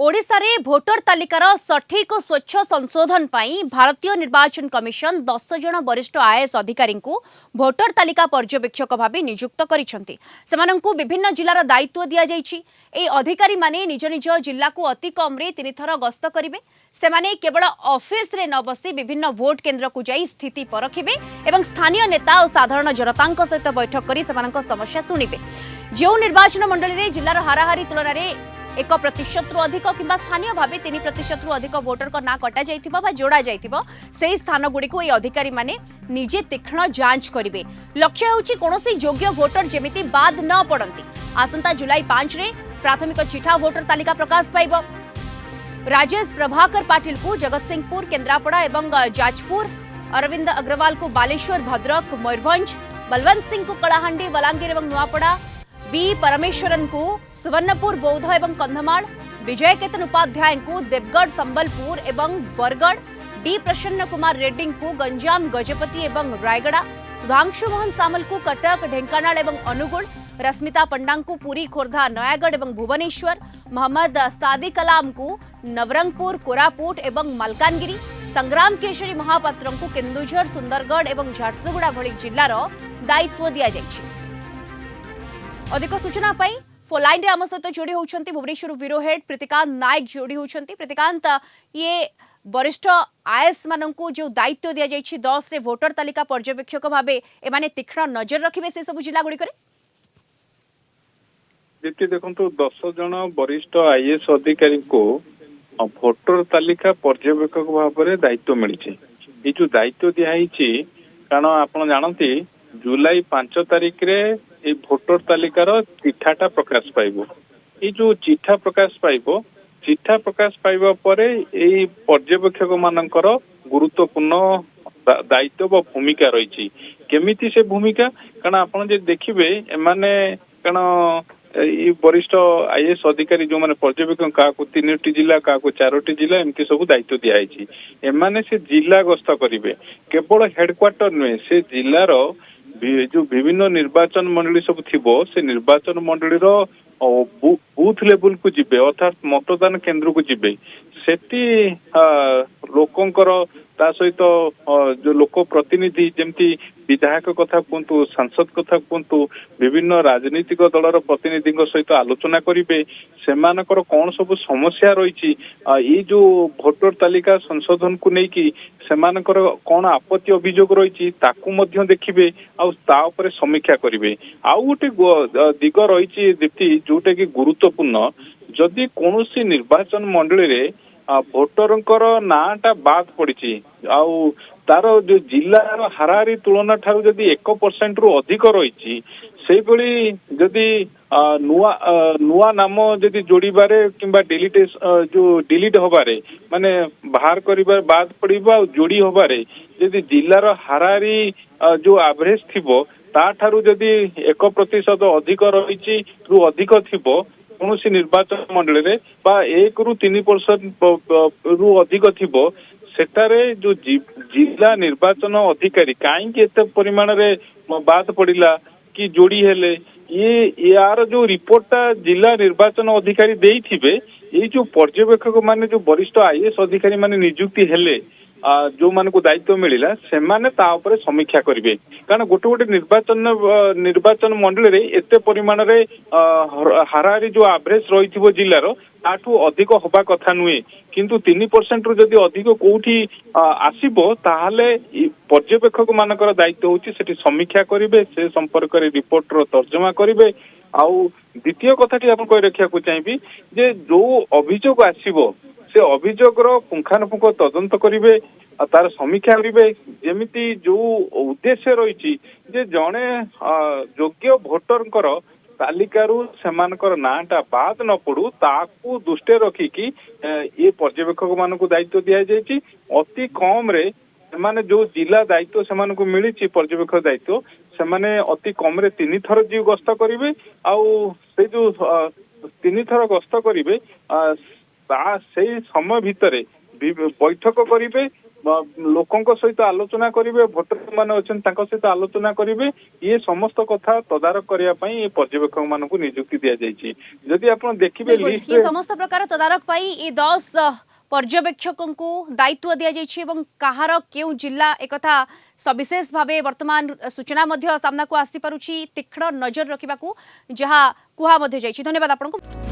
ओडिशा रे भोटर तालिकार सठिक और स्वच्छ संशोधन पाई भारतीय निर्वाचन कमिशन 10 जन वरिष्ठ आईएएस अधिकारी को भोटर तालिका पर्यवेक्षक भाव नियुक्त करिसेंती। सेमानंकु विभिन्न जिलार दायित्व दिया जायछि। ए अधिकारी माने निज निज जिला को अति कम रे 3 थर गस्त करिवे। सेमाने केवल ऑफिस रे न बसी विभिन्न वोट केन्द्र को जाई स्थिति परखिबे एवं स्थानीय नेता और साधारण जनतांक सहित बैठक करी सेमानंक समस्या सुनिबे। जो निर्वाचन मंडली रे जिलार हाराहारी तुलन रे 1% अधिक कि स्थानीय भाव 3% अधिक वोटर का ना कटा जाइथिबा जोड़ा जाइथिबो सेही स्थान गुडी को ए अधिकारी माने निजे तीक्ष्ण जांच करिवे। लक्ष्य होछि कोनोसी योग्य वोटर जेमिति बाद न पड़ंती। आसंता जुलाई 5 रे प्राथमिक चिठा वोटर तालिका प्रकाश पाइबो। राजेश प्रभाकर पाटिल को जगतसिंहपुर, केन्द्रापड़ा एवं जाजपुर, अरविंद अग्रवाल को बालेश्वर, भद्रक, मयूरभंज, बलवंत सिंह को कलाहांडी, बलांगीर एवं नुआपड़ा, बी परमेश्वरन को सुवर्णपुर, बौद्ध एवं कंधमाल, विजय केतन उपाध्याय को देवगढ़, संबलपुर एवं बरगढ़, डी प्रसन्न कुमार रेड्डी को गंजाम, गजपति एवं रायगड़ा, सुधांशु मोहन सामल को कटक, ढेंकानाल एवं अनुगुल, रश्मिता पंडा को पुरी, खोर्धा, नयागढ़ एवं भुवनेश्वर, मोहम्मद सादी कलाम को नवरंगपुर, कोरापुट एवं मलकानगिरी, संग्राम केशरी महापात्र को केन्दुझर, सुंदरगढ़ एवं झारसुगुड़ा भली जिलार दायित्व दिया जायछि। अधिक सूचना पाई फोन रे आम सहित जोड़ी होती भुवनेश्वर ब्यूरो हेड प्रीतिकांत नायक जोड़ी होती। प्रीतिकांत, ये वरिष्ठ आईएएस मानू जो दायित्व दि जाइए 10 रे भोटर तालिका पर्यवेक्षक भाव एमाने तीक्ष्ण नजर रखिबे से सब जिला गुडी करे। दीप्ति देखो 10 जन वरिष्ठ आईएएस अधिकारी को भोटर तालिका पर्यवेक्षक भाव में दायित्व मिली। ये जो दायित्व दिखाई कारण आप जानती जुलाई 5 तारिख रे ये भोटर तालिकार चिठाटा प्रकाश पाइबो। ये जो चिठा प्रकाश पाइबो, चिठा प्रकाश पाइबा परे ये पर्यवेक्षक मानकर गुरुत्वपूर्ण दायित्व व भूमिका रही। केमिति से भूमिका कारण आपन जे देखिबे एमाने कारण ये वरिष्ठ आईएएस अधिकारी जो माने पर्यवेक्षक का 3टी जिला का 4टी जिला एमती सब दायित्व दिखाई। एमाने से जिला गस्त करिवे, केवल हेडक्वार्टर नुहे से जिलार जो विभिन्न निर्वाचन मंडली सब थिबो से निर्वाचन मंडली बूथ लेवल को जिबे अर्थात मतदान केंद्र को जिबे सेठी लोकंकर ता सहित जो लोक प्रतिनिधि जमती विधायक कथा कहतु, सांसद कथा कहतु, विभिन्न राजनीतिक दलर प्रतिनिधि सहित आलोचना करिवे सेमानकर कौन सब समस्या रही। ये जो भोटर तालिका संशोधन को लेकिन सेमानकर कौन आपत्ति अभियोग रही ताकू मध्य देखिबे आउ ता उपरे समीक्षा करिवे। आउ गोटे दिग रही दीप्ति जोटा कि गुरुत्वपूर्ण जदि कौनसी निर्वाचन मंडली रे भोटरंकर नाटा बाद पड़ी आउ तार जो जिलार हाराहारी तुलना ठारू जदि 1% रु अधिक रही से जदि नुआ नाम जदि जोड़बारे किंबा डिलीट हबारे माने बाहर करिबार बाद पड़िबा जोड़ी हबारे जदि जिलार हाराहारी जो एवरेज थिबो ता ठारू जदि 1% अधिक रही रु अधिक थिबो कौनसी निर्वाचन मंडली रे बा 1 रु 3% रु अधिक थिबो सेटारे जो जिला निर्वाचन अधिकारी कहीं एते परिमाण रे बाद पड़िला कि जोड़ी हेले ये यार जो रिपोर्टटा जिला निर्वाचन अधिकारी देइथिबे ये जो पर्यवेक्षक माने जो वरिष्ठ आईएएस अधिकारी माने नियुक्ति हेले जो मान को दायित्व मिला से माने ता उपरे समीक्षा करिवे कारण गोटे गोटे निर्वाचन मंडली रे एते परिमाण रे हाराहारी जो एवरेज रही जिलार ताठू अधिक हवा कथा नुहे किंतु 3% रु जदि अधिक कोठी आसीबो ताहाले पर्यवेक्षक मानकर दायित्व होची सेठी समीक्षा करिवे से संपर्क रे रिपोर्ट रो तर्जमा करिवे। आउ द्वितीय कथाटी आपण कहि रखिया को चाहिबी जे जो अभियोग आसीबो से अभियोग पुंखानुपुंख तदंत करिवे तार समीक्षा करिवे जेमिति जो उद्देश्य रही जे जणे योग्य भोटरंकर तालिकारु सेमानकर नाटा बाद न पड़ू ताकू दृष्टि रखिकी ये पर्यवेक्षक मानक दायित्व दिया जायछि। अति कम रे सेमाने जो जिला दायित्व सेमान को मिली पर्यवेक्षक दायित्व सेमाने अति कम रे 3 थर जी गस्त करिवे आउ से जो 3 थर गस्त करिवे से समय भितरे बैठक करिवे ଲୋକଙ୍କ ସହିତ ଆଲୋଚନା କରିବେ, ଭୋଟର ମାନେ ଅଛନ୍ତି ତାଙ୍କ ସହିତ ଆଲୋଚନା କରିବେ। ଇଏ ସମସ୍ତ କଥା ତଦାରଖ କରିବା ପାଇଁ ଏ ପର୍ଯ୍ୟବେକ୍ଷକ ମାନଙ୍କୁ ନିଯୁକ୍ତି ଦିଆଯାଇଛି। ଯଦି ଆପଣ ଦେଖିବେ बिल्कुल ये ଲିଷ୍ଟରେ समस्त प्रकार तदारख पाई ये 10 पर्यवेक्षकों को दायित्व दिया जाइछि एवं कहार केउ जिला एकथा सविशेष भावे वर्तमान सूचना मध्य सामना को आसी पारुछि तीक्ष्ण नजर रखिबाकू जहा कुहा मध्य जाइछि। धन्यवाद आपनको।